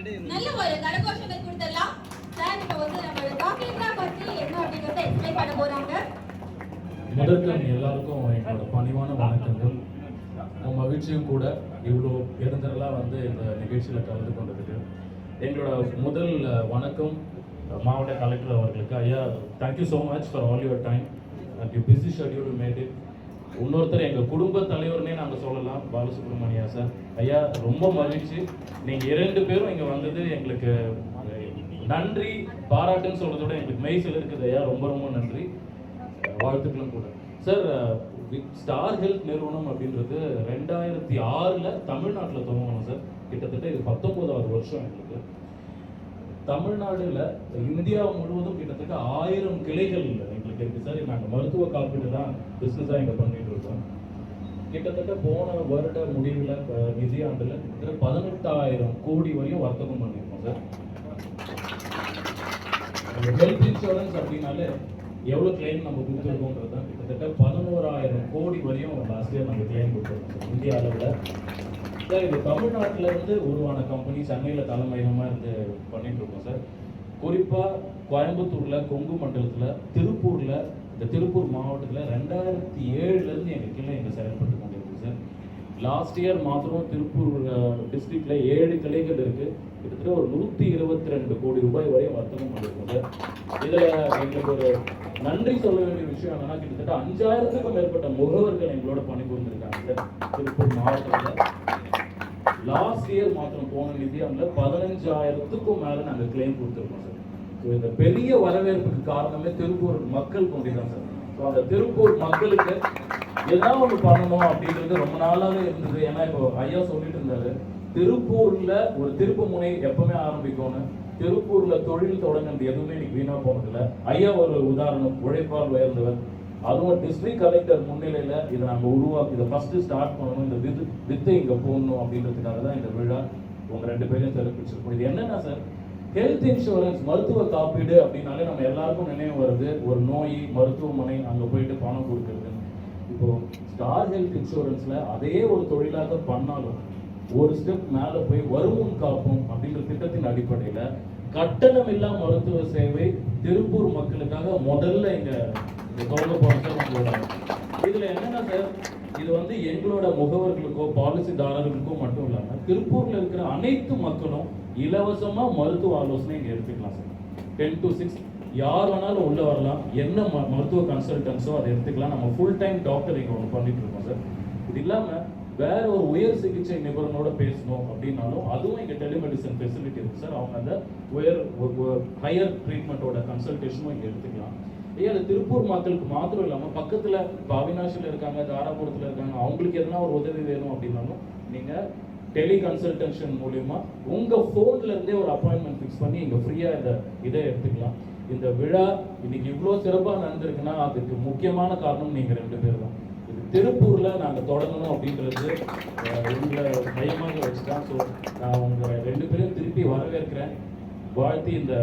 நல்ல ஒரு கரகோஷங்கள் கொடுத்துடலாம். சார் இப்போ வந்து நம்ம டாக்டரா பத்தி என்ன அப்படிங்கறத எக்ஸ்பிளைன் பண்ண போறாங்க. முதல்ல எல்லாருக்கும் என்னோட பணிவான வணக்கங்கள். மகிழ்ச்சியும் கூட இவ்வளோ பெருந்தரெல்லாம் வந்து இந்த நிகழ்ச்சியில் கலந்து கொண்டதுக்கு எங்களோட முதல் வணக்கம் மாவட்ட கலெக்டர் அவர்களுக்கு. ஐயா, thank you so much for all your time and you busy schedule made it. இன்னொருத்தர் எங்கள் குடும்ப தலைவர்னே நாங்கள் சொல்லலாம், பாலசுப்ரமணியா சார். ஐயா, ரொம்ப மகிழ்ச்சி. நீங்கள் 2 பேரும் இங்கே வந்தது எங்களுக்கு நன்றி பாராட்டுன்னு சொல்கிறதோட எங்களுக்கு மெய்சில் இருக்குது. ஐயா, ரொம்ப ரொம்ப நன்றி, வாழ்த்துக்களும் கூட. சார், ஸ்டார் ஹெல்த் நிறுவனம் அப்படின்றது 2006 தமிழ்நாட்டில் துவங்கணும் சார். கிட்டத்தட்ட இது 19வது வருஷம் எங்களுக்கு. தமிழ்நாடுல இந்தியா முழுவதும் கிட்டத்தட்ட 1000 கிளைகள் எங்களுக்கு இருக்கு சார். நாங்கள் மருத்துவ காப்பீடு தான் பிஸ்னஸாக இங்கே பண்ணிட்டு இருக்கோம். கிட்டத்தட்ட போன வருட முடிவில் நிதியாண்டில் கிட்டத்தட்ட 18,000 கோடி வரையும் வர்த்தகம் பண்ணியிருக்கோம் சார். ஹெல்த் இன்சூரன்ஸ் அப்படின்னாலே எவ்வளோ கிளைம் நம்ம கொடுத்துருக்கோன்றது தான். கிட்டத்தட்ட 11,000 கோடி வரையும் லாஸ்ட் இயர் நம்ம கிளைம் கொடுத்துருக்கோம் சார் இந்திய அளவில். சார், இது தமிழ்நாட்டில் இருந்து உருவான கம்பெனி, சென்னையில் தலைமையகமாக இருந்து பண்ணிட்டு இருக்கோம் சார். குறிப்பாக கோயம்புத்தூரில், கொங்கு மண்டலத்தில், திருப்பூரில், இந்த திருப்பூர் மாவட்டத்தில் 2007 எங்கள் கிளை இங்கே செயல்பட்டு கொண்டிருக்கு சார். லாஸ்ட் இயர் மாத்திரம் திருப்பூர் டிஸ்ட்ரிக்டில் 7 கிளைகள் இருக்குது. கிட்டத்தட்ட ஒரு 122 கோடி ரூபாய் வரையும் வர்த்தகம் பண்ணியிருக்கோம் சார். இதில் எங்களுக்கு ஒரு நன்றி சொல்ல வேண்டிய விஷயம் என்னன்னா, கிட்டத்தட்ட 5000க்கும் மேற்பட்ட முகவர்கள் எங்களோட பணிபுரிந்திருக்காங்க சார் திருப்பூர் மாவட்டத்தில். லாஸ்ட் இயர் மாத்திரம் போன நிதியாண்டில் 15,000க்கும் மேலே நாங்கள் கிளைம் கொடுத்துருக்கோம் சார். ஸோ இந்த பெரிய வரவேற்புக்கு காரணமே திருப்பூர் மக்கள் கொண்டுதான் சார். ஸோ அந்த திருப்பூர் மக்களுக்கு ஏதாவது ஒன்று பண்ணணும் அப்படின்றது ரொம்ப நாளாகவே இருந்தது. ஏன்னா இப்போ ஐயா சொல்லிட்டு இருந்தாரு, திருப்பூர்ல ஒரு திருப்பு முனை எப்பவுமே ஆரம்பிக்கணும், திருப்பூர்ல தொழில் தொடங்குறது எதுவுமே இன்னைக்கு வீணா போனதில்லை. ஐயா ஒரு உதாரணம், உழைப்பால் உயர்ந்தவர். அதுவும் டிஸ்ட்ரிக்ட் கலெக்டர் முன்னிலையில இதை நாங்கள் உருவாக்கி இதை ஃபர்ஸ்ட் ஸ்டார்ட் பண்ணணும், இந்த வித்தை இங்கே போடணும் அப்படின்றதுக்காக தான் இந்த விழா உங்க 2 பேரையும் சிறப்பிச்சிருக்கோம். இது என்னன்னா சார், ஹெல்த் இன்சூரன்ஸ் மருத்துவ காப்பீடு அப்படின்னாலே நம்ம எல்லாருக்கும் நினைவு வருது ஒரு நோய், மருத்துவமனை, அங்கே போயிட்டு பணம் கொடுக்கறது. இப்போ ஸ்டார் ஹெல்த் இன்சூரன்ஸ்ல அதே ஒரு தொழிலாக பண்ணாலும் ஒரு ஸ்டெப் மேலே போய் வருமுன் காப்போம் அப்படின்ற திட்டத்தின் அடிப்படையில் கட்டணம் இல்லா மருத்துவ சேவை திருப்பூர் மக்களுக்காக முதல்ல இங்க தொடங்க போறோம் சார். நம்மளோட இதுல என்னன்னா சார், இது வந்து எங்களோட முகவர்களுக்கோ பாலிசிதாரர்களுக்கோ மட்டும் இல்லாம திருப்பூர்ல இருக்கிற அனைத்து மக்களும் இலவசமா மருத்துவ ஆலோசனை இங்க எடுத்துக்கலாம் சார். 10 to 6 யார் வேணாலும் உள்ள வரலாம். என்ன மருத்துவ கன்சல்டன்ஸோ அதை எடுத்துக்கலாம். நம்ம ஃபுல் டைம் டாக்டர் இங்க ஒன்று பண்ணிட்டு இருக்கோம் சார். இது இல்லாம வேற ஒரு உயர் சிகிச்சை நிபுணனோட பேசணும் அப்படின்னாலும் அதுவும் இங்கே டெலிமெடிசன் ஃபெசிலிட்டி இருக்கு சார். அவங்க அந்த ஹையர் ட்ரீட்மெண்ட்டோட கன்சல்டேஷனும் இங்கே எடுத்துக்கலாம். அது திருப்பூர் மக்களுக்கு மாத்திரம் இல்லாமல் பக்கத்தில் இப்போ அவினாஷில் இருக்காங்க, தாராபுரத்தில் இருக்காங்க, அவங்களுக்கு எதனா ஒரு உதவி வேணும் அப்படின்னாலும் நீங்கள் டெலி கன்சல்டேஷன் மூலியமா உங்கள் ஃபோன்ல இருந்தே ஒரு அப்பாயின்மெண்ட் ஃபிக்ஸ் பண்ணி இங்கே ஃப்ரீயாக இதை எடுத்துக்கலாம். இந்த விழா இன்னைக்கு இவ்வளோ சிறப்பாக நடந்திருக்குன்னா அதுக்கு முக்கியமான காரணம் நீங்கள் 2 பேர் தான். திருப்பூர்ல நாங்கள் தொடங்கணும் அப்படின்றது உங்களை மையமாக வச்சுதான். ஸோ நான் உங்கள் 2 பேரும் திருப்பி வரவேற்கிறேன், வாழ்த்தி இதை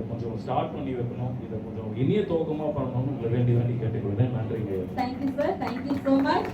கொஞ்சம் ஸ்டார்ட் பண்ணி வைக்கணும், இதை கொஞ்சம் இனிய துவக்கமாக பண்ணணும்னு உங்களை வேண்டி கேட்டுக்கொள்கிறேன். நன்றிங்க. Thank you sir, thank you so much.